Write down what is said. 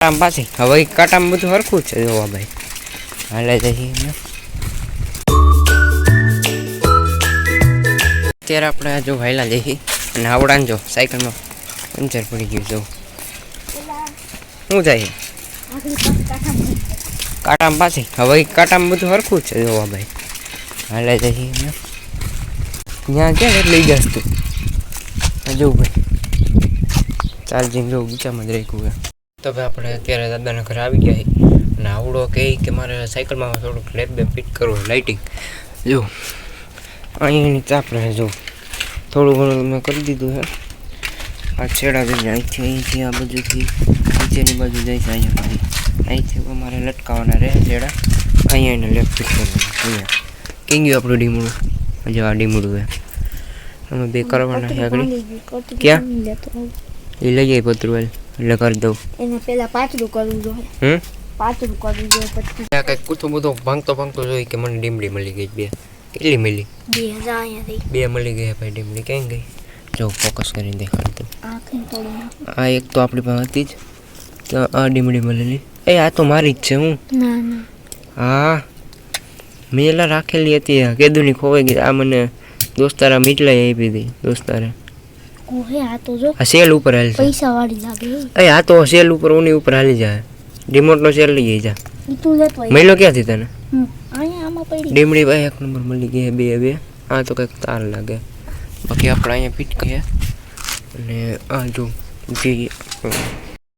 કાટામ પાછી હવે કાટામ બધું હરખું છે જોવા ભાઈ હાલે જઈએ અત્યારે આપણે જો હાઈલા જઈએ અને આવડાને જો સાયકલમાં પંચર પડી ગયું જો શું જાય કાટામ પાછી હવે કાટામ બધું હરખું છે જોવા ભાઈ હાલે જઈએ ત્યાં ક્યાં લઈ જશ તું જવું ભાઈ ચાર્જિંગ જો બીચામાં જ રાખ્યું તો ભાઈ આપણે અત્યારે દાદાના ઘરે આવી ગયા અને આવડો કહે કે મારે સાયકલમાં થોડુંક લેબ બે ફિટ કરવું લાઇટિંગ જો અહીંની ચાપ રહે જો થોડું ઘણું મેં કરી દીધું છે આ છેડા બી અહીંથી આ બાજુથી નીચેની બાજુ જાય છે અહીંયા સુધી અહીંથી અમારે લટકાવવાના રહે છેડા અહીંયા એને લેબ ફિટ કરવાનું અહીંયા કેમ ગયું આપણું ડીમડું જો આ ડીમડું છે અમે બે કરવાના છે આગળ ક્યાં એ લઈ જાય પતરું એટલે કરી દઉં એને પેલા પાછું કરવું જોઈએ પાછું કરવું જોઈએ પછી ત્યાં કંઈક કૂથું બધું ભાંગતો જોઈ કે મને ડીમડી મળી ગઈ બે કેટલી મળી 2000 અહીંયાથી બે મળી ગઈ ભાઈ ડીમડી ક્યાં ગઈ જો ફોકસ કરીને દેખાડ દઉં આ એક તો આપણી પાસે હતી જ તો આ ડીમડી મળેલી એ આ તો મારી જ છે હું ના હા મેં એલા રાખેલી હતી કેદુની ખોવાઈ ગઈ આ મને દોસ્તારા મીટલાઈ આપી હતી દોસ્તારે ઓહે આ તો જો આ સેલ ઉપર હાલ છે પૈસા વાળી લાગે એ આ તો સેલ ઉપર ઓની ઉપર હાલી જાય રિમોટ નો સેલ લઈ જઈ જા તું લેતો મહિલો ક્યાંથી તને અહીંયા આમાં પડી ડીમડી ભાઈ એક નંબર મળી ગઈ બે આ તો કંઈક તાર લાગે બાકી આપણે અહીંયા ફિટ કરીએ અને આ જો જે